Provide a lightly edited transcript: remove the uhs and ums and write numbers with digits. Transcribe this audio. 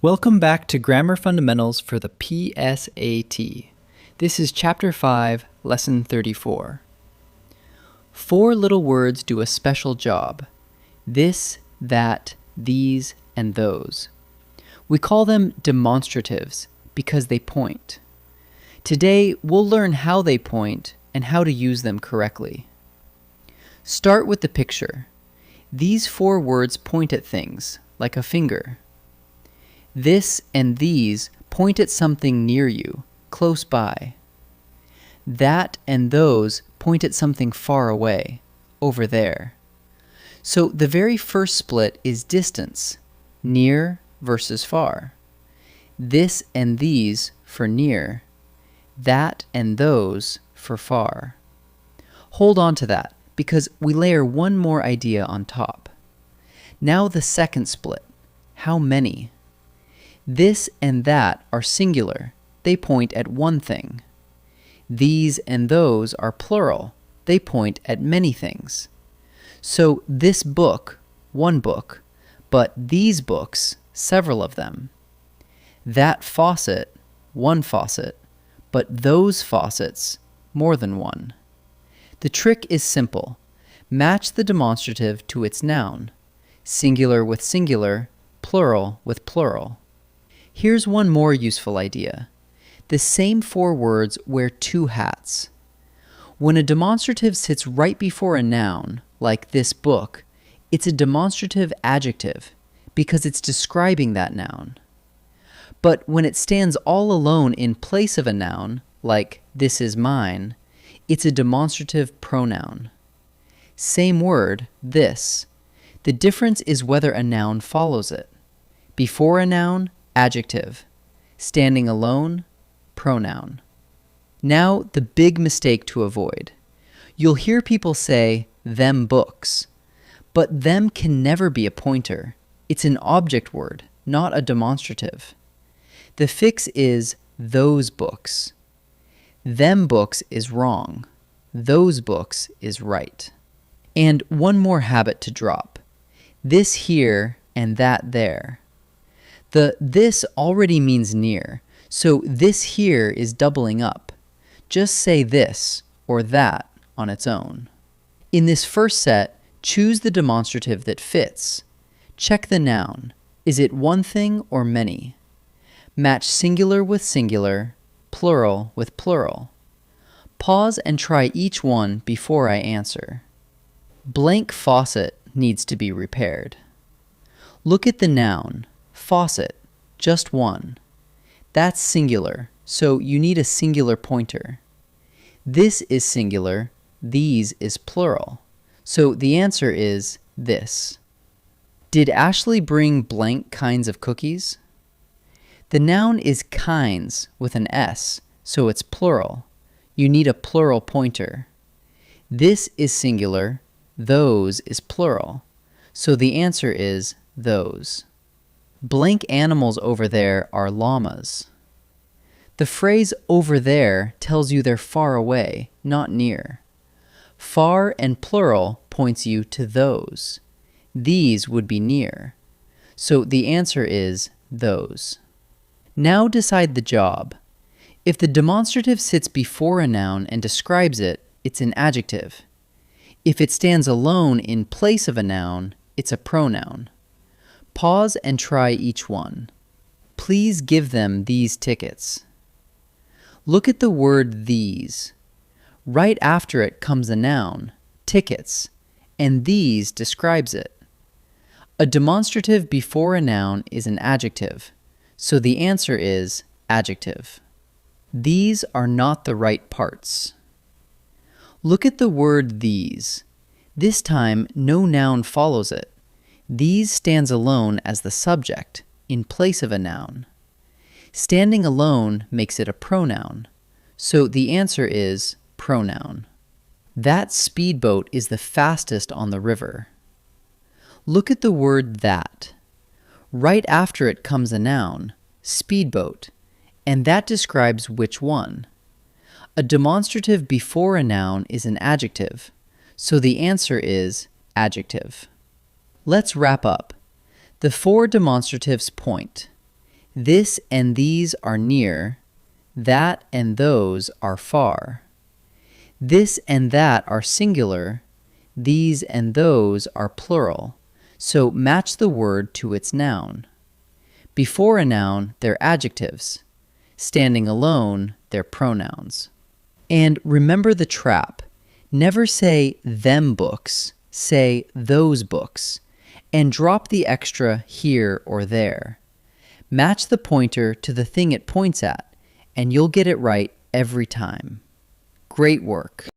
Welcome back to Grammar Fundamentals for the PSAT. This is Chapter 5, Lesson 34. 4 little words do a special job. This, that, these, and those. We call them demonstratives because they point. Today, we'll learn how they point and how to use them correctly. Start with the picture. These 4 words point at things, like a finger. This and these point at something near you, close by. That and those point at something far away, over there. So the very first split is distance, near versus far. This and these for near, that and those for far. Hold on to that, because we layer one more idea on top. Now the second split, how many? This and that are singular. They point at one thing. These and those are plural. They point at many things. So this book, one book, but these books, several of them. That faucet, one faucet, but those faucets, more than one. The trick is simple. Match the demonstrative to its noun. Singular with singular, plural with plural. Here's one more useful idea. The same 4 words wear 2 hats. When a demonstrative sits right before a noun, like this book, it's a demonstrative adjective because it's describing that noun. But when it stands all alone in place of a noun, like this is mine, it's a demonstrative pronoun. Same word, this. The difference is whether a noun follows it. Before a noun, adjective. Standing alone, pronoun. Now, the big mistake to avoid. You'll hear people say, them books. But them can never be a pointer. It's an object word, not a demonstrative. The fix is those books. Them books is wrong. Those books is right. And one more habit to drop. This here and that there. The this already means near, so this here is doubling up. Just say this or that on its own. In this first set, choose the demonstrative that fits. Check the noun. Is it one thing or many? Match singular with singular, plural with plural. Pause and try each one before I answer. Blank faucet needs to be repaired. Look at the noun. Faucet, just one. That's singular, so you need a singular pointer. This is singular, these is plural. So the answer is this. Did Ashley bring blank kinds of cookies? The noun is kinds with an S, so it's plural. You need a plural pointer. This is singular, those is plural. So the answer is those. Blank animals over there are llamas. The phrase over there tells you they're far away, not near. Far and plural points you to those. These would be near. So the answer is those. Now decide the job. If the demonstrative sits before a noun and describes it, it's an adjective. If it stands alone in place of a noun, it's a pronoun. Pause and try each one. Please give them these tickets. Look at the word these. Right after it comes a noun, tickets, and these describes it. A demonstrative before a noun is an adjective, so the answer is adjective. These are not the right parts. Look at the word these. This time, no noun follows it. These stands alone as the subject, in place of a noun. Standing alone makes it a pronoun, so the answer is pronoun. That speedboat is the fastest on the river. Look at the word that. Right after it comes a noun, speedboat, and that describes which one. A demonstrative before a noun is an adjective, so the answer is adjective. Let's wrap up. The 4 demonstratives point. This and these are near. That and those are far. This and that are singular. These and those are plural. So match the word to its noun. Before a noun, they're adjectives. Standing alone, they're pronouns. And remember the trap. Never say them books, say those books, and drop the extra here or there. Match the pointer to the thing it points at, and you'll get it right every time. Great work!